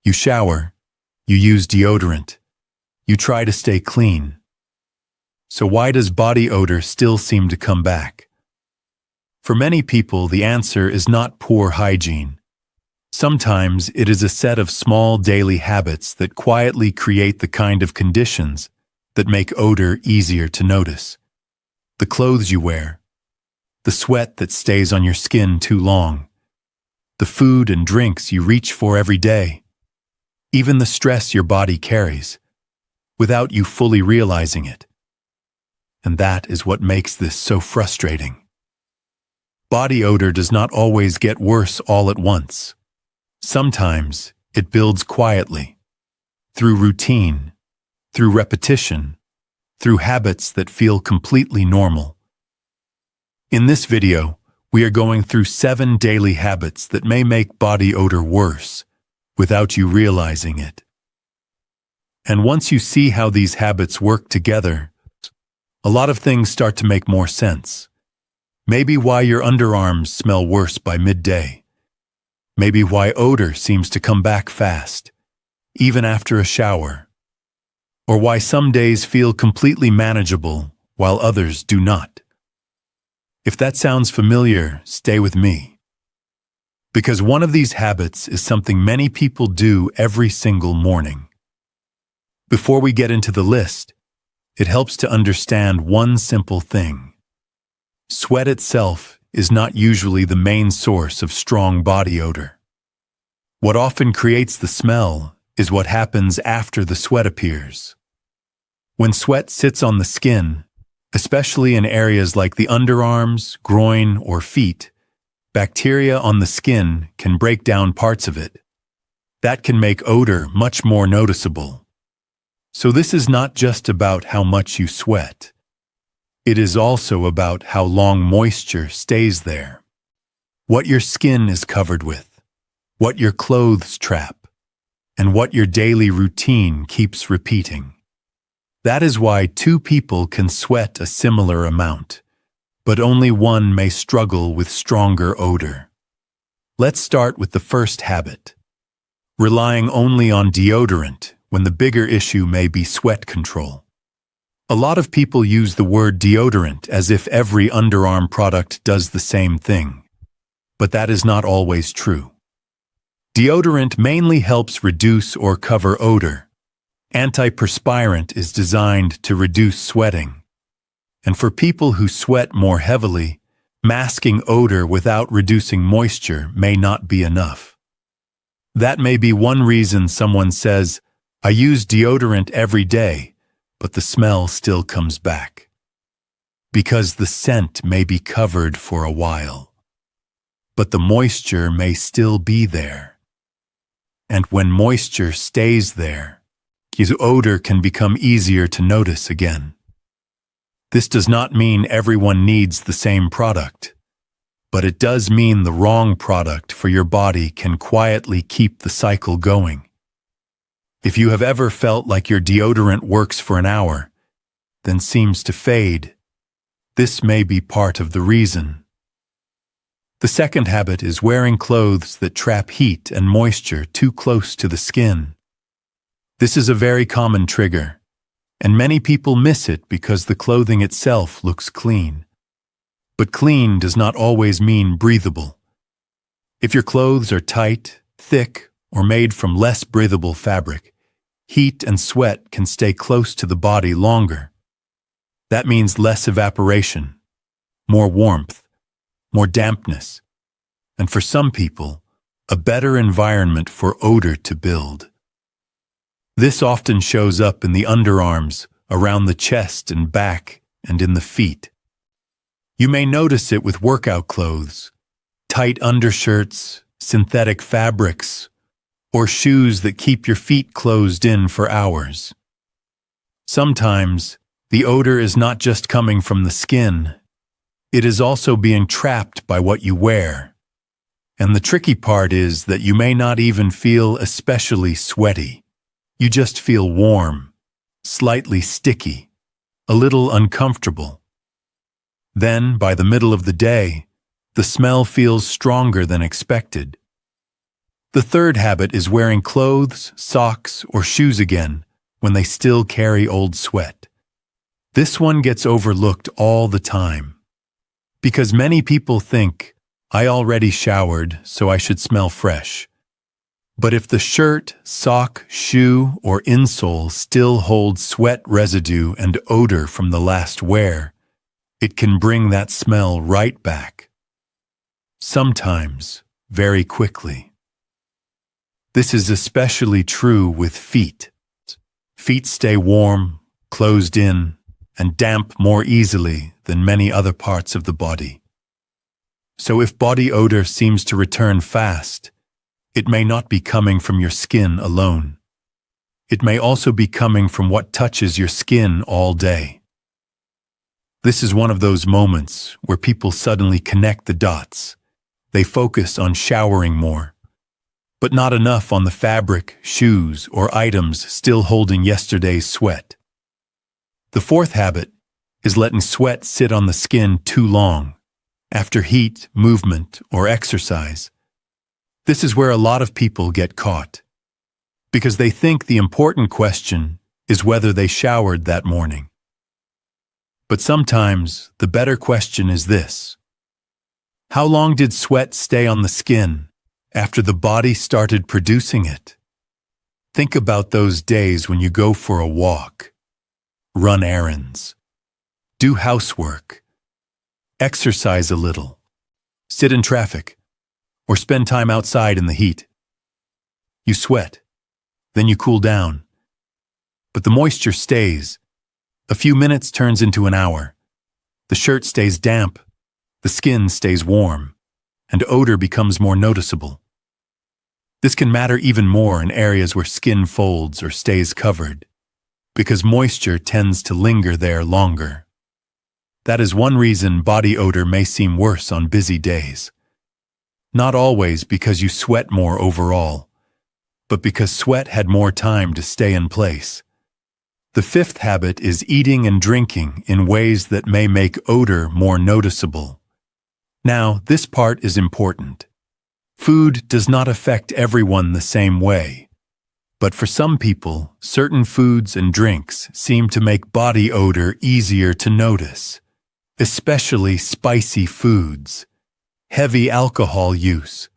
You shower, you use deodorant, you try to stay clean. So why does body odor still seem to come back? For many people, the answer is not poor hygiene. Sometimes it is a set of small daily habits that quietly create the kind of conditions that make odor easier to notice. The clothes you wear, the sweat that stays on your skin too long, the food and drinks you reach for every day, even the stress your body carries, without you fully realizing it. And that is what makes this so frustrating. Body odor does not always get worse all at once. Sometimes it builds quietly, through routine, through repetition, through habits that feel completely normal. In this video, we are going through 7 daily habits that may make body odor worse without you realizing it. And once you see how these habits work together, a lot of things start to make more sense. Maybe why your underarms smell worse by midday. Maybe why odor seems to come back fast, even after a shower. Or why some days feel completely manageable while others do not. If that sounds familiar, stay with me. Because one of these habits is something many people do every single morning. Before we get into the list, it helps to understand one simple thing. Sweat itself is not usually the main source of strong body odor. What often creates the smell is what happens after the sweat appears. When sweat sits on the skin, especially in areas like the underarms, groin, or feet, bacteria on the skin can break down parts of it. That can make odor much more noticeable. So this is not just about how much you sweat. It is also about how long moisture stays there. What your skin is covered with, what your clothes trap, and what your daily routine keeps repeating. That is why 2 people can sweat a similar amount, but only one may struggle with stronger odor. Let's start with the first habit, relying only on deodorant when the bigger issue may be sweat control. A lot of people use the word deodorant as if every underarm product does the same thing, but that is not always true. Deodorant mainly helps reduce or cover odor. Antiperspirant is designed to reduce sweating. And for people who sweat more heavily, masking odor without reducing moisture may not be enough. That may be one reason someone says, "I use deodorant every day, but the smell still comes back." Because the scent may be covered for a while, but the moisture may still be there. And when moisture stays there, his odor can become easier to notice again. This does not mean everyone needs the same product, but it does mean the wrong product for your body can quietly keep the cycle going. If you have ever felt like your deodorant works for an hour, then seems to fade, this may be part of the reason. The second habit is wearing clothes that trap heat and moisture too close to the skin. This is a very common trigger, and many people miss it because the clothing itself looks clean. But clean does not always mean breathable. If your clothes are tight, thick, or made from less breathable fabric, heat and sweat can stay close to the body longer. That means less evaporation, more warmth, more dampness, and for some people, a better environment for odor to build. This often shows up in the underarms, around the chest and back, and in the feet. You may notice it with workout clothes, tight undershirts, synthetic fabrics, or shoes that keep your feet closed in for hours. Sometimes, the odor is not just coming from the skin, it is also being trapped by what you wear. And the tricky part is that you may not even feel especially sweaty. You just feel warm, slightly sticky, a little uncomfortable. Then, by the middle of the day, the smell feels stronger than expected. The third habit is wearing clothes, socks, or shoes again when they still carry old sweat. This one gets overlooked all the time. Because many people think, I already showered, so I should smell fresh. But if the shirt, sock, shoe, or insole still holds sweat residue and odor from the last wear, it can bring that smell right back. Sometimes, very quickly. This is especially true with feet. Feet stay warm, closed in, and damp more easily than many other parts of the body. So if body odor seems to return fast, it may not be coming from your skin alone. It may also be coming from what touches your skin all day. This is one of those moments where people suddenly connect the dots. They focus on showering more, but not enough on the fabric, shoes, or items still holding yesterday's sweat. The fourth habit is letting sweat sit on the skin too long, after heat, movement, or exercise. This is where a lot of people get caught, because they think the important question is whether they showered that morning. But sometimes the better question is this: how long did sweat stay on the skin after the body started producing it? Think about those days when you go for a walk, run errands, do housework, exercise a little, sit in traffic, or spend time outside in the heat. You sweat, then you cool down. But the moisture stays. A few minutes turns into an hour. The shirt stays damp, the skin stays warm, and odor becomes more noticeable. This can matter even more in areas where skin folds or stays covered, because moisture tends to linger there longer. That is one reason body odor may seem worse on busy days. Not always because you sweat more overall, but because sweat had more time to stay in place. The fifth habit is eating and drinking in ways that may make odor more noticeable. Now, this part is important. Food does not affect everyone the same way, but for some people, certain foods and drinks seem to make body odor easier to notice, especially spicy foods, heavy alcohol use,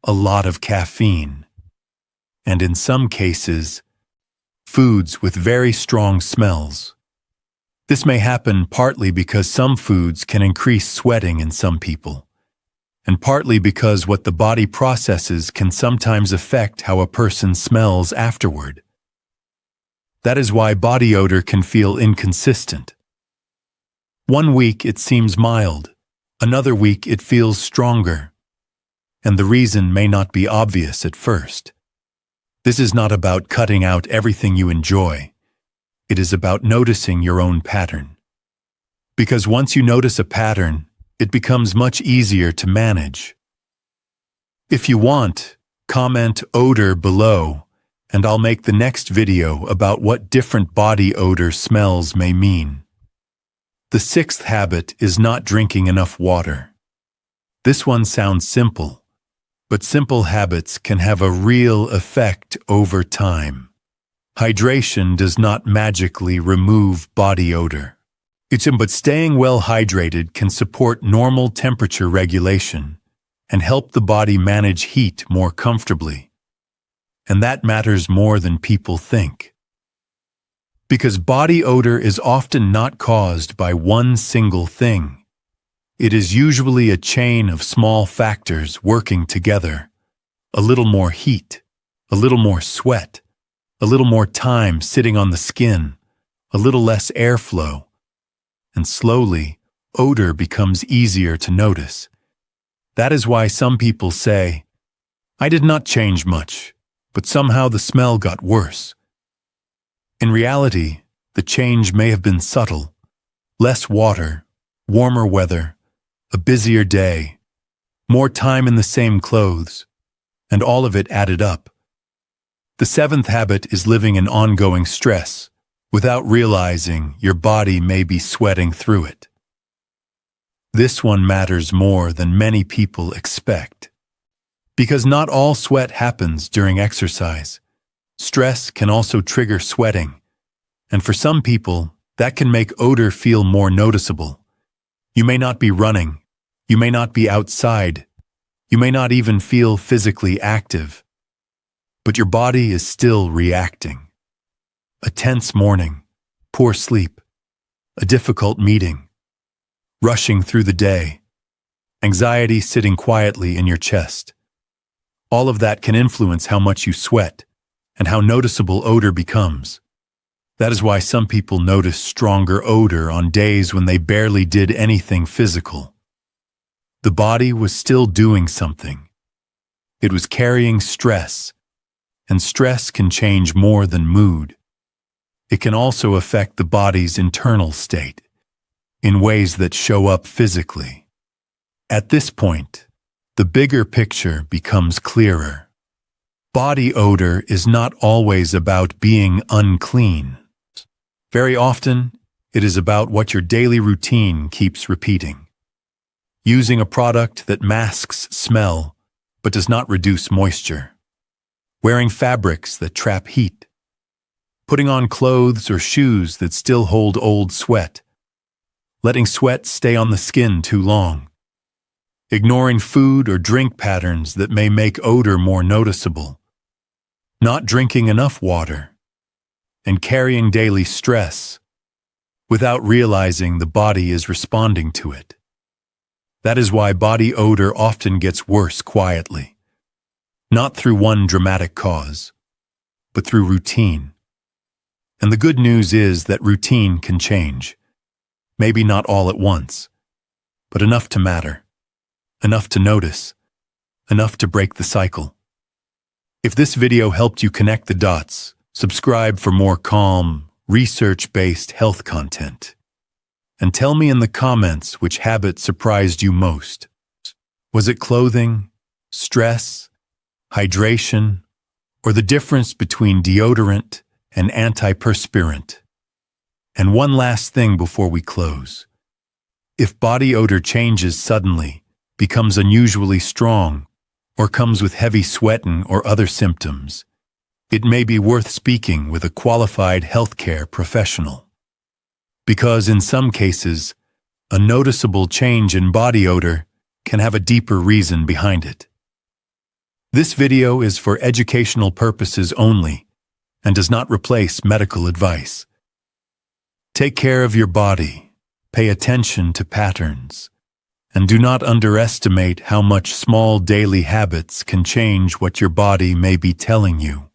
a lot of caffeine, and in some cases, foods with very strong smells. This may happen partly because some foods can increase sweating in some people, and partly because what the body processes can sometimes affect how a person smells afterward. That is why body odor can feel inconsistent. One week it seems mild, another week it feels stronger, and the reason may not be obvious at first. This is not about cutting out everything you enjoy. It is about noticing your own pattern. Because once you notice a pattern, it becomes much easier to manage. If you want, comment odor below, and I'll make the next video about what different body odor smells may mean. The sixth habit is not drinking enough water. This one sounds simple, but simple habits can have a real effect over time. Hydration does not magically remove body odor. But staying well hydrated can support normal temperature regulation and help the body manage heat more comfortably. And that matters more than people think. Because body odor is often not caused by one single thing. It is usually a chain of small factors working together. A little more heat, a little more sweat, a little more time sitting on the skin, a little less airflow, and slowly, odor becomes easier to notice. That is why some people say, I did not change much, but somehow the smell got worse. In reality, the change may have been subtle. Less water, warmer weather, a busier day, more time in the same clothes, and all of it added up. The seventh habit is living in ongoing stress, without realizing your body may be sweating through it. This one matters more than many people expect. Because not all sweat happens during exercise. Stress can also trigger sweating, and for some people, that can make odor feel more noticeable. You may not be running, you may not be outside, you may not even feel physically active, but your body is still reacting. A tense morning, poor sleep, a difficult meeting, rushing through the day, anxiety sitting quietly in your chest. All of that can influence how much you sweat and how noticeable odor becomes. That is why some people notice stronger odor on days when they barely did anything physical. The body was still doing something. It was carrying stress, and stress can change more than mood. It can also affect the body's internal state in ways that show up physically. At this point, the bigger picture becomes clearer. Body odor is not always about being unclean. Very often, it is about what your daily routine keeps repeating. Using a product that masks smell but does not reduce moisture. Wearing fabrics that trap heat. Putting on clothes or shoes that still hold old sweat. Letting sweat stay on the skin too long. Ignoring food or drink patterns that may make odor more noticeable. Not drinking enough water. And carrying daily stress without realizing the body is responding to it. That is why body odor often gets worse quietly. Not through one dramatic cause, but through routine. And the good news is that routine can change. Maybe not all at once, but enough to matter. Enough to notice. Enough to break the cycle. If this video helped you connect the dots, subscribe for more calm, research-based health content. And tell me in the comments which habit surprised you most. Was it clothing, stress, hydration, or the difference between deodorant and antiperspirant? And one last thing before we close. If body odor changes suddenly, becomes unusually strong, or comes with heavy sweating or other symptoms, it may be worth speaking with a qualified healthcare professional. Because in some cases, a noticeable change in body odor can have a deeper reason behind it. This video is for educational purposes only and does not replace medical advice. Take care of your body, pay attention to patterns, and do not underestimate how much small daily habits can change what your body may be telling you.